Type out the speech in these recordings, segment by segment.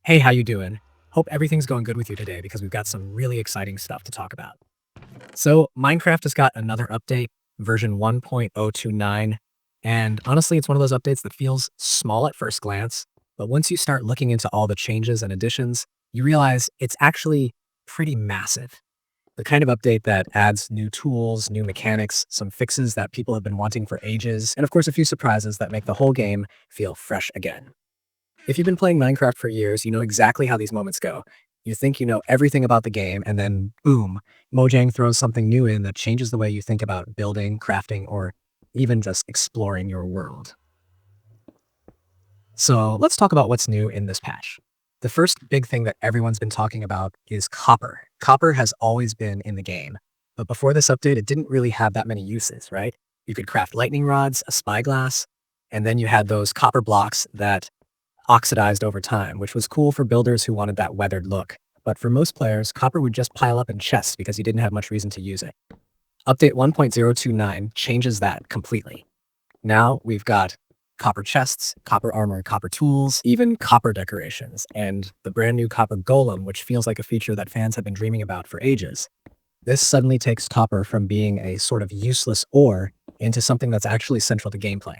Hey, how you doing? Hope everything's going good with you today because we've got some really exciting stuff to talk about. So, Minecraft has got another update, version 1.029, and honestly, it's one of those updates that feels small at first glance, but once you start looking into all the changes and additions, you realize it's actually pretty massive. The kind of update that adds new tools, new mechanics, some fixes that people have been wanting for ages, and of course, a few surprises that make the whole game feel fresh again. If you've been playing Minecraft for years, you know exactly how these moments go. You think you know everything about the game, and then boom, Mojang throws something new in that changes the way you think about building, crafting, or even just exploring your world. So let's talk about what's new in this patch. The first big thing that everyone's been talking about is copper. Copper has always been in the game, but before this update, it didn't really have that many uses, right? You could craft lightning rods, a spyglass, and then you had those copper blocks that oxidized over time, which was cool for builders who wanted that weathered look. But for most players, copper would just pile up in chests because you didn't have much reason to use it. Update 1.029 changes that completely. Now we've got copper chests, copper armor, copper tools, even copper decorations, and the brand new Copper Golem, which feels like a feature that fans have been dreaming about for ages. This suddenly takes copper from being a sort of useless ore into something that's actually central to gameplay.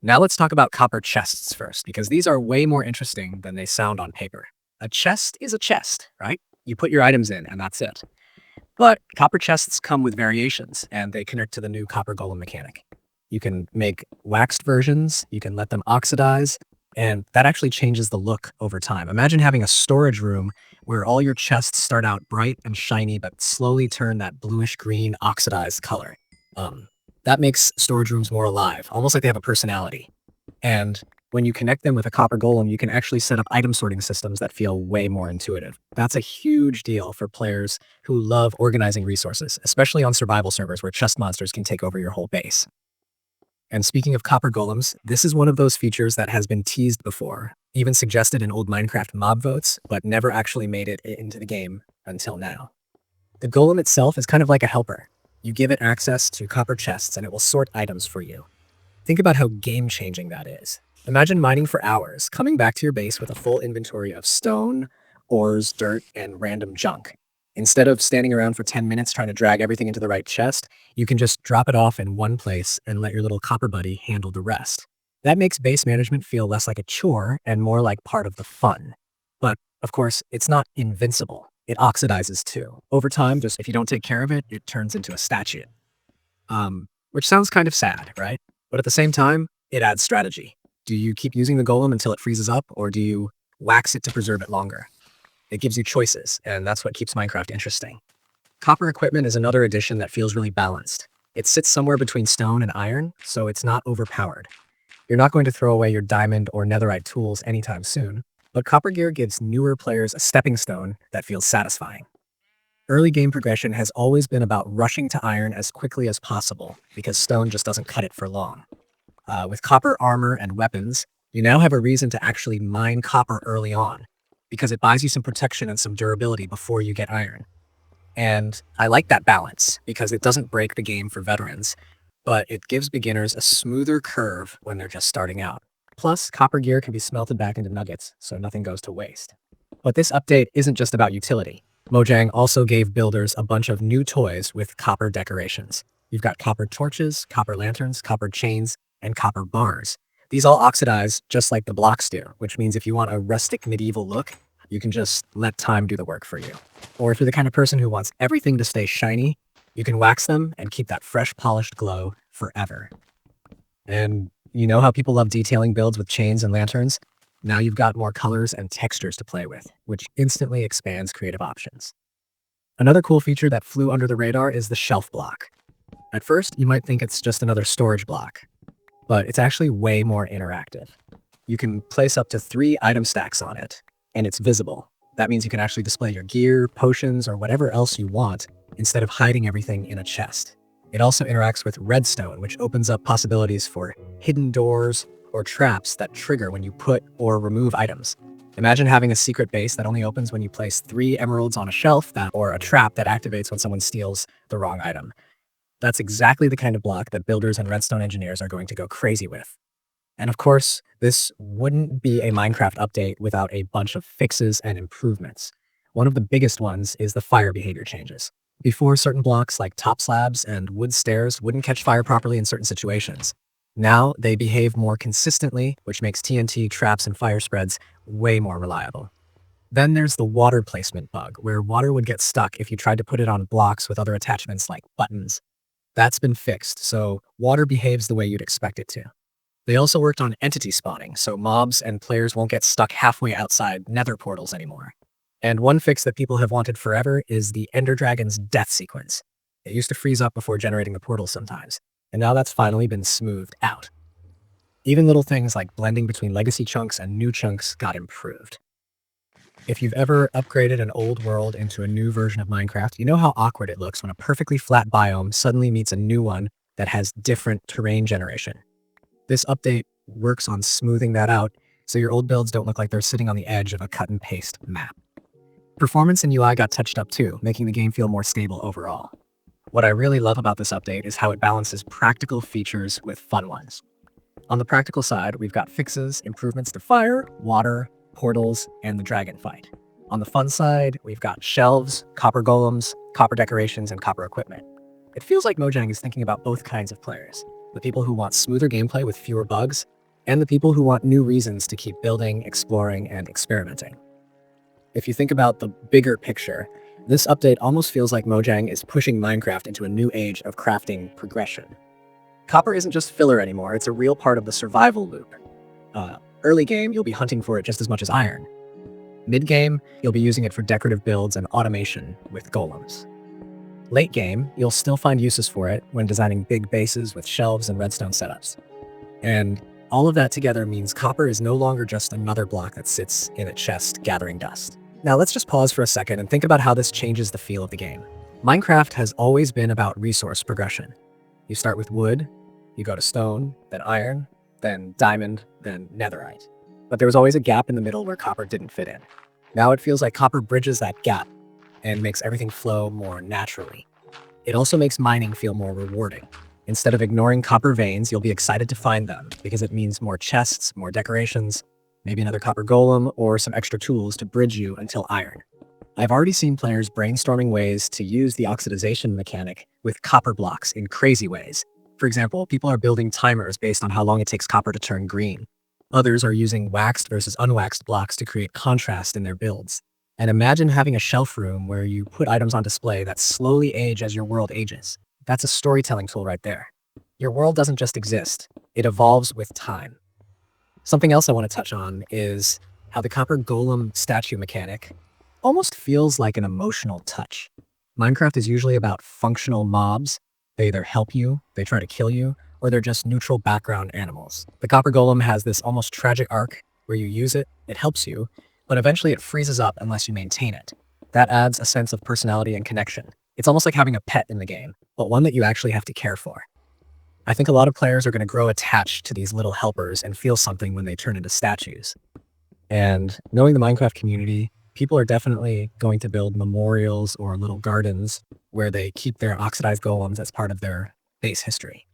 Now let's talk about copper chests first, because these are way more interesting than they sound on paper. A chest is a chest, right? You put your items in and that's it. But copper chests come with variations, and they connect to the new Copper Golem mechanic. You can make waxed versions, you can let them oxidize, and that actually changes the look over time. Imagine having a storage room where all your chests start out bright and shiny, but slowly turn that bluish green oxidized color. That makes storage rooms more alive, almost like they have a personality. And when you connect them with a copper golem, you can actually set up item sorting systems that feel way more intuitive. That's a huge deal for players who love organizing resources, especially on survival servers where chest monsters can take over your whole base. And speaking of copper golems, this is one of those features that has been teased before, even suggested in old Minecraft mob votes, but never actually made it into the game until now. The golem itself is kind of like a helper. You give it access to copper chests and it will sort items for you. Think about how game-changing that is. Imagine mining for hours, coming back to your base with a full inventory of stone, ores, dirt, and random junk. Instead of standing around for 10 minutes trying to drag everything into the right chest, you can just drop it off in one place and let your little copper buddy handle the rest. That makes base management feel less like a chore and more like part of the fun. But, of course, it's not invincible. It oxidizes too. Over time, just if you don't take care of it, it turns into a statue. Which sounds kind of sad, right? But at the same time, it adds strategy. Do you keep using the golem until it freezes up, or do you wax it to preserve it longer? It gives you choices, and that's what keeps Minecraft interesting. Copper equipment is another addition that feels really balanced. It sits somewhere between stone and iron, so it's not overpowered. You're not going to throw away your diamond or netherite tools anytime soon, but copper gear gives newer players a stepping stone that feels satisfying. Early game progression has always been about rushing to iron as quickly as possible, because stone just doesn't cut it for long. With copper armor and weapons, you now have a reason to actually mine copper early on, because it buys you some protection and some durability before you get iron. And I like that balance, because it doesn't break the game for veterans, but it gives beginners a smoother curve when they're just starting out. Plus, copper gear can be smelted back into nuggets, so nothing goes to waste. But this update isn't just about utility. Mojang also gave builders a bunch of new toys with copper decorations. You've got copper torches, copper lanterns, copper chains, and copper bars. These all oxidize just like the blocks do, which means if you want a rustic medieval look, you can just let time do the work for you. Or if you're the kind of person who wants everything to stay shiny, you can wax them and keep that fresh, polished glow forever. And you know how people love detailing builds with chains and lanterns? Now you've got more colors and textures to play with, which instantly expands creative options. Another cool feature that flew under the radar is the shelf block. At first, you might think it's just another storage block, but it's actually way more interactive. You can place up to 3 item stacks on it, and it's visible. That means you can actually display your gear, potions, or whatever else you want instead of hiding everything in a chest. It also interacts with redstone, which opens up possibilities for hidden doors or traps that trigger when you put or remove items. Imagine having a secret base that only opens when you place 3 emeralds on a shelf or a trap that activates when someone steals the wrong item. That's exactly the kind of block that builders and redstone engineers are going to go crazy with. And of course, this wouldn't be a Minecraft update without a bunch of fixes and improvements. One of the biggest ones is the fire behavior changes. Before, certain blocks like top slabs and wood stairs wouldn't catch fire properly in certain situations. Now they behave more consistently, which makes TNT traps and fire spreads way more reliable. Then there's the water placement bug, where water would get stuck if you tried to put it on blocks with other attachments like buttons. That's been fixed, so water behaves the way you'd expect it to. They also worked on entity spawning, so mobs and players won't get stuck halfway outside Nether portals anymore. And one fix that people have wanted forever is the Ender Dragon's death sequence. It used to freeze up before generating the portal sometimes, and now that's finally been smoothed out. Even little things like blending between legacy chunks and new chunks got improved. If you've ever upgraded an old world into a new version of Minecraft, you know how awkward it looks when a perfectly flat biome suddenly meets a new one that has different terrain generation. This update works on smoothing that out so your old builds don't look like they're sitting on the edge of a cut and paste map. Performance and UI got touched up too, making the game feel more stable overall. What I really love about this update is how it balances practical features with fun ones. On the practical side, we've got fixes, improvements to fire, water, portals, and the dragon fight. On the fun side, we've got shelves, copper golems, copper decorations, and copper equipment. It feels like Mojang is thinking about both kinds of players. The people who want smoother gameplay with fewer bugs, and the people who want new reasons to keep building, exploring, and experimenting. If you think about the bigger picture, this update almost feels like Mojang is pushing Minecraft into a new age of crafting progression. Copper isn't just filler anymore, it's a real part of the survival loop. Early game, you'll be hunting for it just as much as iron. Mid-game, you'll be using it for decorative builds and automation with golems. Late game, you'll still find uses for it when designing big bases with shelves and redstone setups. And all of that together means copper is no longer just another block that sits in a chest gathering dust. Now let's just pause for a second and think about how this changes the feel of the game. Minecraft has always been about resource progression. You start with wood, you go to stone, then iron, then diamond, then netherite. But there was always a gap in the middle where copper didn't fit in. Now it feels like copper bridges that gap and makes everything flow more naturally. It also makes mining feel more rewarding. Instead of ignoring copper veins, you'll be excited to find them because it means more chests, more decorations, maybe another copper golem, or some extra tools to bridge you until iron. I've already seen players brainstorming ways to use the oxidization mechanic with copper blocks in crazy ways. For example, people are building timers based on how long it takes copper to turn green. Others are using waxed versus unwaxed blocks to create contrast in their builds. And imagine having a shelf room where you put items on display that slowly age as your world ages. That's a storytelling tool right there. Your world doesn't just exist, it evolves with time. Something else I want to touch on is how the copper golem statue mechanic almost feels like an emotional touch. Minecraft is usually about functional mobs. They either help you, they try to kill you, or they're just neutral background animals. The copper golem has this almost tragic arc where you use it, it helps you, but eventually it freezes up unless you maintain it. That adds a sense of personality and connection. It's almost like having a pet in the game, but one that you actually have to care for. I think a lot of players are going to grow attached to these little helpers and feel something when they turn into statues. And knowing the Minecraft community, people are definitely going to build memorials or little gardens where they keep their oxidized golems as part of their base history.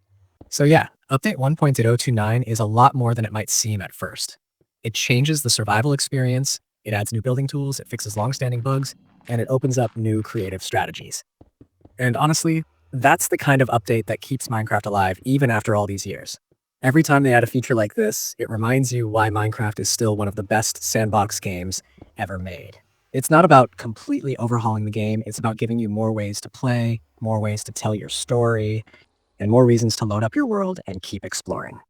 So yeah, update 1.029 is a lot more than it might seem at first. It changes the survival experience, it adds new building tools, it fixes long-standing bugs, and it opens up new creative strategies. And honestly, that's the kind of update that keeps Minecraft alive even after all these years. Every time they add a feature like this, it reminds you why Minecraft is still one of the best sandbox games ever made. It's not about completely overhauling the game, it's about giving you more ways to play, more ways to tell your story, and more reasons to load up your world and keep exploring.